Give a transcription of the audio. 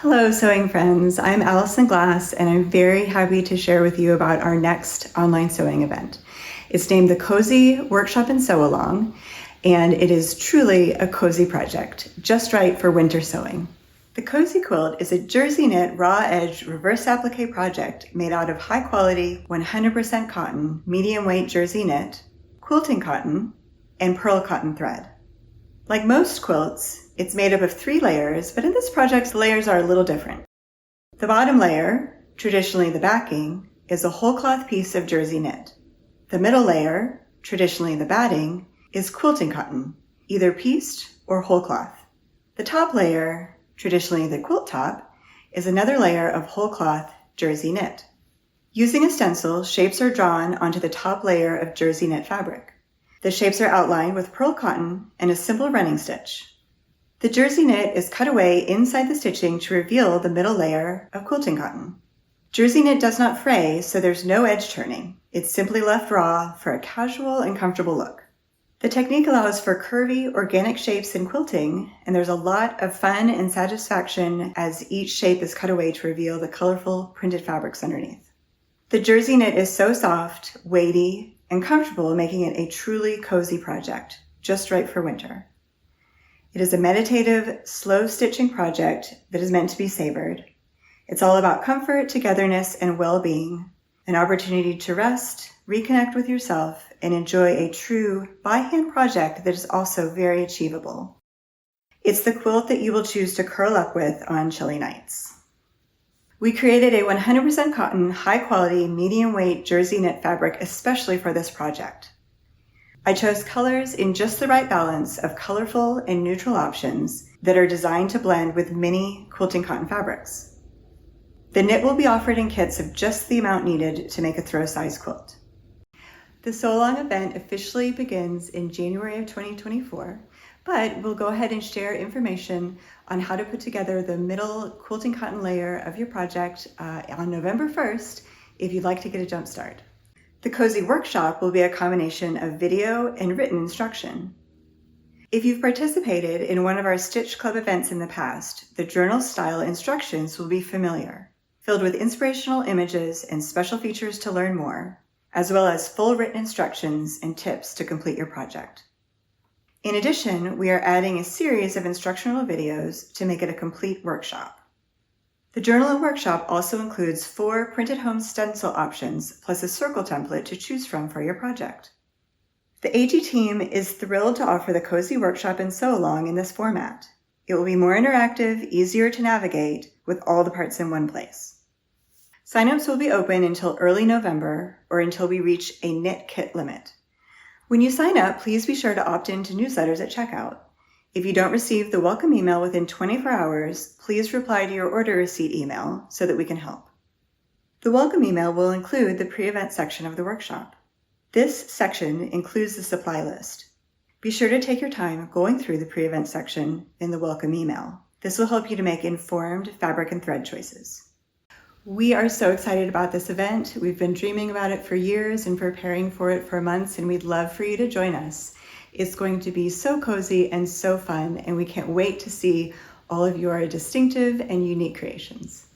Hello, sewing friends. I'm Alison Glass, and I'm very happy to share with you about our next online sewing event. It's named the Cozy Workshop and Sew Along, and it is truly a cozy project, just right for winter sewing. The Cozy Quilt is a jersey knit raw edge reverse applique project made out of high quality 100% cotton, medium weight jersey knit, quilting cotton, and pearl cotton thread. Like most quilts, it's made up of 3 layers, but in this project, the layers are a little different. The bottom layer, traditionally the backing, is a whole cloth piece of jersey knit. The middle layer, traditionally the batting, is quilting cotton, either pieced or whole cloth. The top layer, traditionally the quilt top, is another layer of whole cloth jersey knit. Using a stencil, shapes are drawn onto the top layer of jersey knit fabric. The shapes are outlined with pearl cotton and a simple running stitch. The jersey knit is cut away inside the stitching to reveal the middle layer of quilting cotton. Jersey knit does not fray, so there's no edge turning. It's simply left raw for a casual and comfortable look. The technique allows for curvy, organic shapes in quilting, and there's a lot of fun and satisfaction as each shape is cut away to reveal the colorful printed fabrics underneath. The jersey knit is so soft, weighty, and comfortable, making it a truly cozy project, just right for winter. It is a meditative, slow stitching project that is meant to be savored. It's all about comfort, togetherness, and well-being, an opportunity to rest, reconnect with yourself, and enjoy a true by-hand project that is also very achievable. It's the quilt that you will choose to curl up with on chilly nights. We created a 100% cotton, high-quality, medium-weight jersey knit fabric especially for this project. I chose colors in just the right balance of colorful and neutral options that are designed to blend with many quilting cotton fabrics. The knit will be offered in kits of just the amount needed to make a throw-size quilt. The Sew Along event officially begins in January of 2024, but we'll go ahead and share information on how to put together the middle quilting cotton layer of your project on November 1st if you'd like to get a jump start. The Cozy Workshop will be a combination of video and written instruction. If you've participated in one of our Stitch Club events in the past, the journal-style instructions will be familiar, filled with inspirational images and special features to learn more, as well as full written instructions and tips to complete your project. In addition, we are adding a series of instructional videos to make it a complete workshop. The journal and workshop also includes 4 printed home stencil options plus a circle template to choose from for your project. The AG team is thrilled to offer the Cozy Workshop and Sew Along in this format. It will be more interactive, easier to navigate, with all the parts in one place. Signups will be open until early November or until we reach a knit kit limit. When you sign up, please be sure to opt into newsletters at checkout. If you don't receive the welcome email within 24 hours, please reply to your order receipt email so that we can help. The welcome email will include the pre-event section of the workshop. This section includes the supply list. Be sure to take your time going through the pre-event section in the welcome email. This will help you to make informed fabric and thread choices. We are so excited about this event. We've been dreaming about it for years and preparing for it for months, and we'd love for you to join us. It's going to be so cozy and so fun, and we can't wait to see all of your distinctive and unique creations.